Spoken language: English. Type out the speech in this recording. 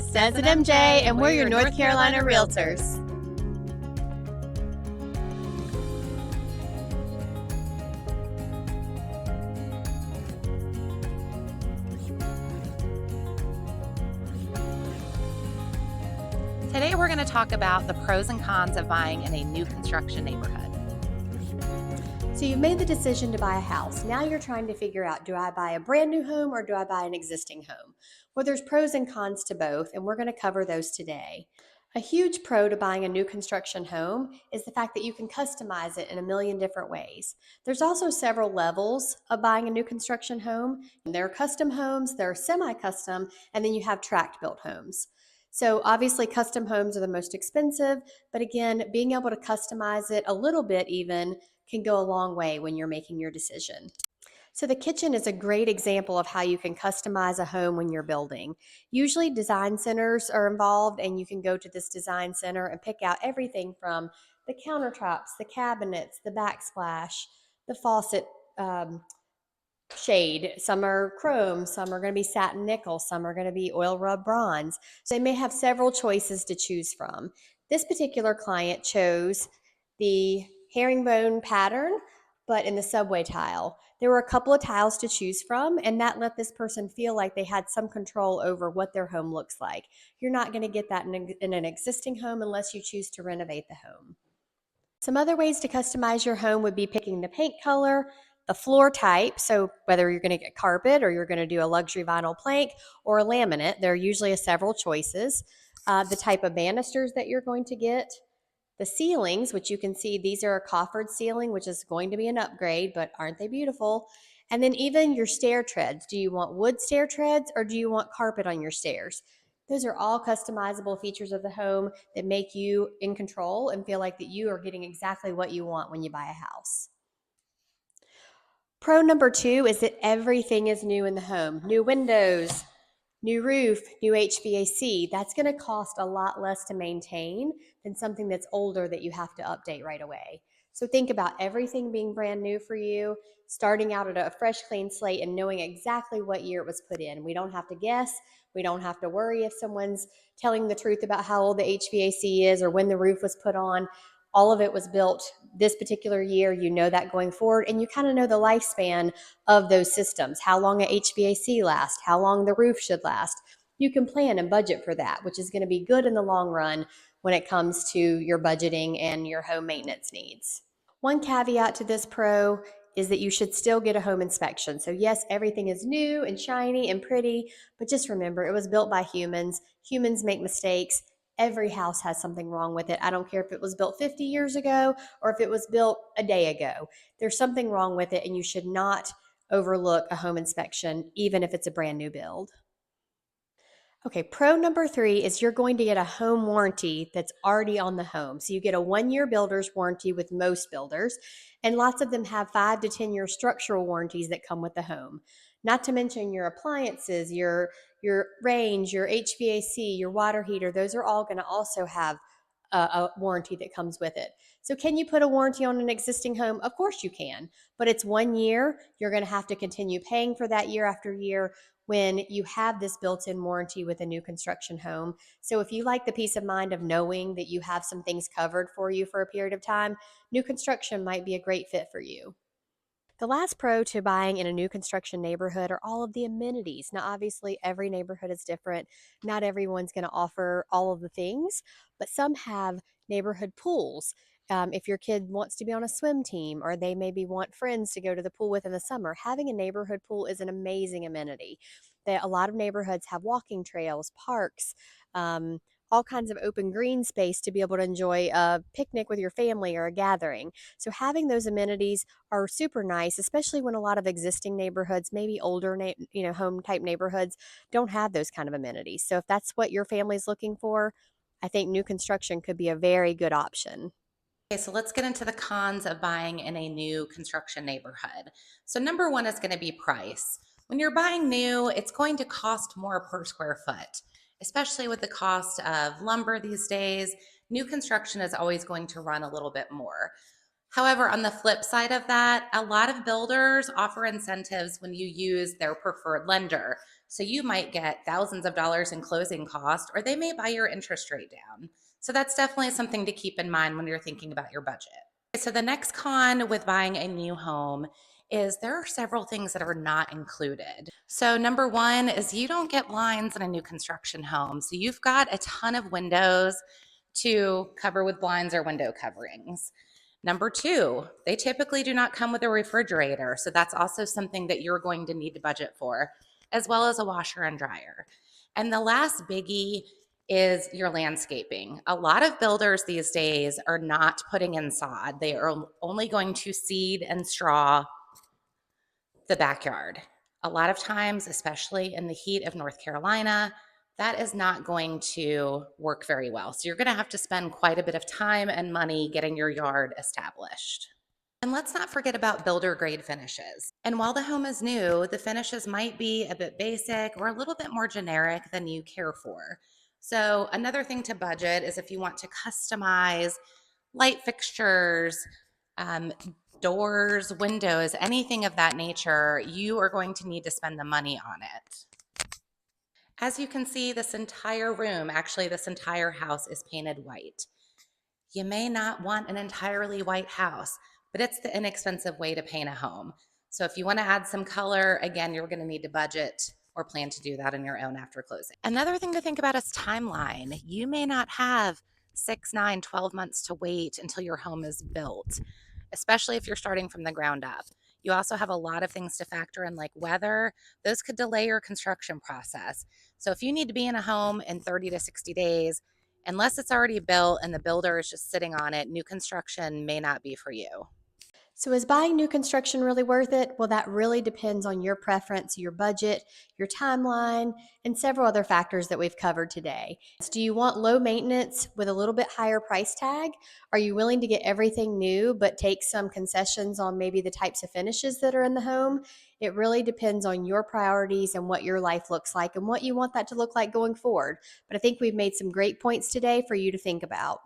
It's Des and MJ, and we're your North Carolina Realtors. Today we're going to talk about the pros and cons of buying in a new construction neighborhood. So you've made the decision to buy a house. Now you're trying to figure out, do I buy a brand new home or do I buy an existing home? Well, there's pros and cons to both, and we're going to cover those today. A huge pro to buying a new construction home is the fact that you can customize it in a million different ways. There's also several levels of buying a new construction home. There are custom homes, there are semi-custom, and then you have tract-built homes. So obviously custom homes are the most expensive, but again, being able to customize it a little bit even can go a long way when you're making your decision. So the kitchen is a great example of how you can customize a home when you're building. Usually design centers are involved, and you can go to this design center and pick out everything from the countertops, the cabinets, the backsplash, the faucet shade. Some are chrome, some are going to be satin nickel, some are going to be oil rub bronze. So they may have several choices to choose from. This particular client chose the herringbone pattern, but in the subway tile. There were a couple of tiles to choose from, and that let this person feel like they had some control over what their home looks like. You're not going to get that in an existing home unless you choose to renovate the home. Some other ways to customize your home would be picking the paint color, the floor type, so whether you're going to get carpet or you're going to do a luxury vinyl plank or a laminate, there are usually several choices. The type of banisters that you're going to get, the ceilings, which you can see these are a coffered ceiling, which is going to be an upgrade, but aren't they beautiful? And then even your stair treads. Do you want wood stair treads or do you want carpet on your stairs? Those are all customizable features of the home that make you in control and feel like that you are getting exactly what you want when you buy a house. Pro number 2 is that everything is new in the home. New windows, new roof, new HVAC. That's going to cost a lot less to maintain than something that's older that you have to update right away. So think about everything being brand new for you, starting out at a fresh, clean slate and knowing exactly what year it was put in. We don't have to guess. We don't have to worry if someone's telling the truth about how old the HVAC is or when the roof was put on. All of it was built this particular year. You know that going forward, and you kind of know the lifespan of those systems, how long a HVAC lasts, how long the roof should last. You can plan and budget for that, which is going to be good in the long run when it comes to your budgeting and your home maintenance needs. One caveat to this pro is that you should still get a home inspection. So yes, everything is new and shiny and pretty, but just remember it was built by humans. Humans make mistakes. Every house has something wrong with it. I don't care if it was built 50 years ago or if it was built a day ago. There's something wrong with it, and you should not overlook a home inspection, even if it's a brand new build. Okay, pro number 3 is you're going to get a home warranty that's already on the home. So you get a 1-year builder's warranty with most builders, and lots of them have 5 to 10-year structural warranties that come with the home. Not to mention your appliances, your range, your HVAC, your water heater, those are all going to also have a warranty that comes with it. So can you put a warranty on an existing home? Of course you can, but it's 1 year. You're going to have to continue paying for that year after year when you have this built-in warranty with a new construction home. So if you like the peace of mind of knowing that you have some things covered for you for a period of time, new construction might be a great fit for you. The last pro to buying in a new construction neighborhood are all of the amenities. Now, obviously, every neighborhood is different. Not everyone's going to offer all of the things, but some have neighborhood pools. If your kid wants to be on a swim team or they maybe want friends to go to the pool with in the summer, having a neighborhood pool is an amazing amenity. A lot of neighborhoods have walking trails, parks, all kinds of open green space to be able to enjoy a picnic with your family or a gathering. So having those amenities are super nice, especially when a lot of existing neighborhoods, maybe older home type neighborhoods, don't have those kind of amenities. So if that's what your family's looking for, I think new construction could be a very good option. Okay, so let's get into the cons of buying in a new construction neighborhood. So number 1 is going to be price. When you're buying new, it's going to cost more per square foot, especially with the cost of lumber these days. New construction is always going to run a little bit more. However, on the flip side of that, a lot of builders offer incentives when you use their preferred lender. So you might get thousands of dollars in closing cost, or they may buy your interest rate down. So that's definitely something to keep in mind when you're thinking about your budget. So the next con with buying a new home is there are several things that are not included. So number one is you don't get blinds in a new construction home. So you've got a ton of windows to cover with blinds or window coverings. Number two, they typically do not come with a refrigerator. So that's also something that you're going to need to budget for, as well as a washer and dryer. And the last biggie is your landscaping. A lot of builders these days are not putting in sod, they are only going to seed and straw the backyard. A lot of times, especially in the heat of North Carolina, that is not going to work very well. So you're going to have to spend quite a bit of time and money getting your yard established. And let's not forget about builder grade finishes. And while the home is new, the finishes might be a bit basic or a little bit more generic than you care for. So, another thing to budget is if you want to customize light fixtures, um, doors, windows, anything of that nature, you are going to need to spend the money on it. As you can see, this entire room, actually, this entire house is painted white. You may not want an entirely white house, but it's the inexpensive way to paint a home. So if you want to add some color, again, you're going to need to budget or plan to do that on your own after closing. Another thing to think about is timeline. You may not have 6, 9, 12 months to wait until your home is built, especially if you're starting from the ground up. You also have a lot of things to factor in, like weather. Those could delay your construction process. So if you need to be in a home in 30 to 60 days, unless it's already built and the builder is just sitting on it, new construction may not be for you. So, is buying new construction really worth it? Well, that really depends on your preference, your budget, your timeline, and several other factors that we've covered today. Do you want low maintenance with a little bit higher price tag? Are you willing to get everything new but take some concessions on maybe the types of finishes that are in the home? It really depends on your priorities and what your life looks like and what you want that to look like going forward. But I think we've made some great points today for you to think about.